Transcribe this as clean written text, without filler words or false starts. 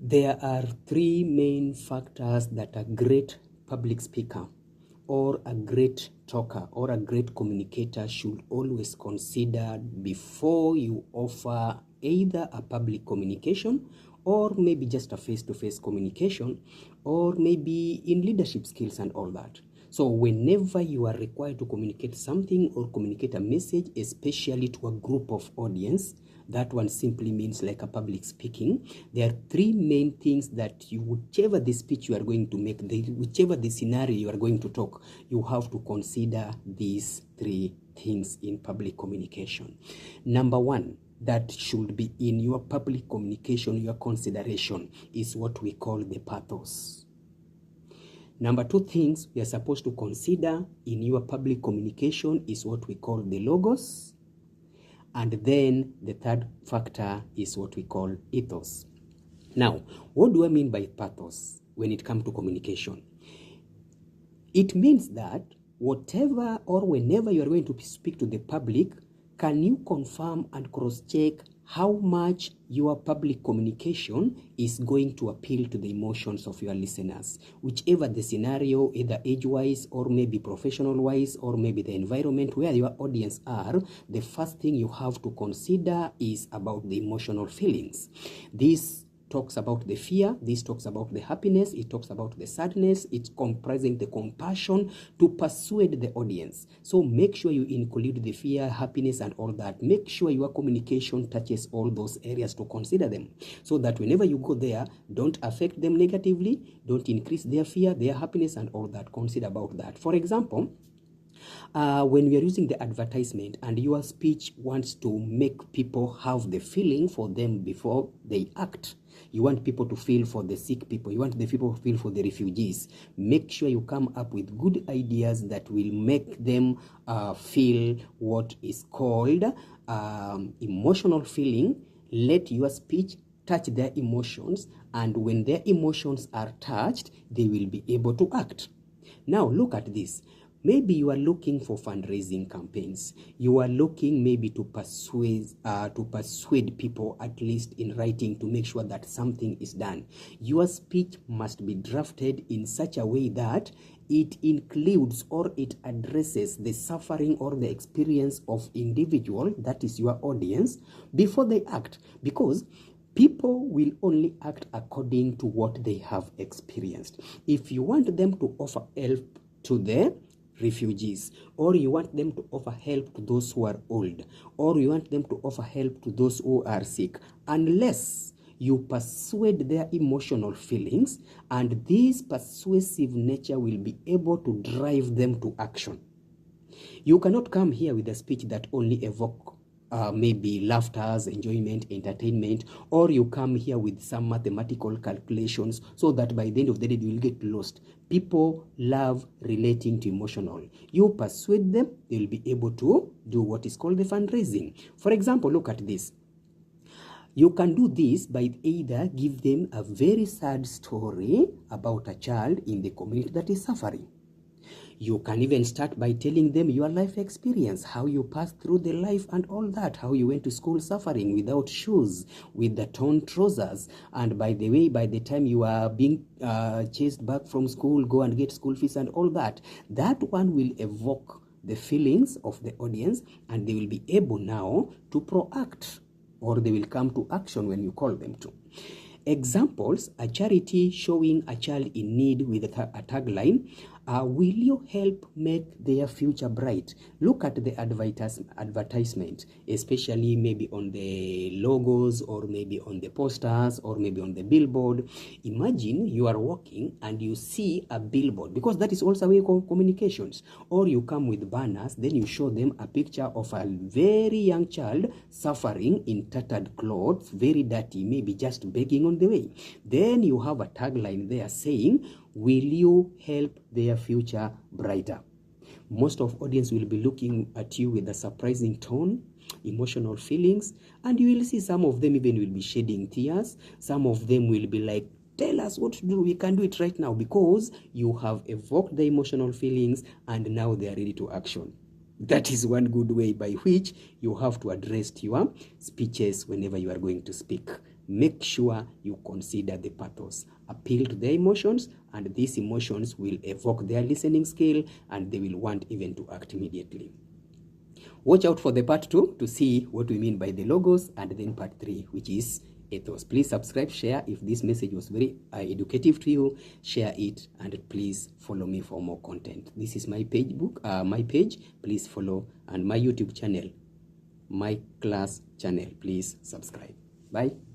There are three main factors that a great public speaker or a great talker or a great communicator should always consider before you offer either a public communication or maybe just a face-to-face communication or maybe in leadership skills and all that. So whenever you are required to communicate something or communicate a message, especially to a group of audience, that one simply means like a public speaking. There are three main things that whichever the speech you are going to make, whichever the scenario you are going to talk, you have to consider these three things in public communication. Number one, that should be in your public communication, your consideration, is what we call the pathos. Number two things we are supposed to consider in your public communication is what we call the logos. And then the third factor is what we call ethos. Now, what do I mean by pathos when it comes to communication? It means that whatever or whenever you are going to speak to the public, can you confirm and cross-check how much your public communication is going to appeal to the emotions of your listeners, whichever the scenario, either age-wise or maybe professional-wise or maybe the environment where your audience are. The first thing you have to consider is about the emotional feelings. This talks about the fear, this talks about the happiness, it talks about the sadness, it's comprising the compassion to persuade the audience. So make sure you include the fear, happiness, and all that. Make sure your communication touches all those areas to consider them, so that whenever you go there, don't affect them negatively, don't increase their fear, their happiness, and all that. Consider about that. For example, when we are using the advertisement and your speech wants to make people have the feeling for them before they act, you want people to feel for the sick people, you want the people to feel for the refugees, make sure you come up with good ideas that will make them feel what is called emotional feeling. Let your speech touch their emotions, and when their emotions are touched, they will be able to act. Now look at this. Maybe you are looking for fundraising campaigns. You are looking maybe to persuade people, at least in writing, to make sure that something is done. Your speech must be drafted in such a way that it includes or it addresses the suffering or the experience of individual, that is your audience, before they act. Because people will only act according to what they have experienced. If you want them to offer help to the refugees, or you want them to offer help to those who are old, or you want them to offer help to those who are sick, unless you persuade their emotional feelings, and this persuasive nature will be able to drive them to action. You cannot come here with a speech that only evoke maybe laughter, enjoyment, entertainment, or you come here with some mathematical calculations so that by the end of the day you will get lost. People love relating to emotional. You persuade them, they will be able to do what is called the fundraising. For example, look at this. You can do this by either give them a very sad story about a child in the community that is suffering. You can even start by telling them your life experience, how you passed through the life and all that, how you went to school suffering without shoes, with the torn trousers, and by the way, by the time you are being chased back from school, go and get school fees and all that. That one will evoke the feelings of the audience, and they will be able now to proact, or they will come to action when you call them to. Examples: a charity showing a child in need with a tagline, will you help make their future bright? Look at the advertisement, especially maybe on the logos, or maybe on the posters, or maybe on the billboard. Imagine you are walking and you see a billboard, because that is also a way of communications. Or you come with banners, then you show them a picture of a very young child suffering in tattered clothes, very dirty, maybe just begging on the way. Then you have a tagline there saying, will you help their future brighter? Most of audience will be looking at you with a surprising tone, emotional feelings, and you will see some of them even will be shedding tears. Some of them will be like, tell us what to do, we can do it right now, because you have evoked the emotional feelings and now they are ready to action. That is one good way by which you have to address your speeches whenever you are going to speak. make sure you consider the pathos. Appeal to their emotions, and these emotions will evoke their listening skill, and they will want even to act immediately. Watch out for the part 2 to see what we mean by the logos, and then part 3, which is ethos. Please subscribe, share. If this message was very educative to you, share it, and please follow me for more content. This is my page. Please follow, and my YouTube channel, my class channel. Please subscribe. Bye.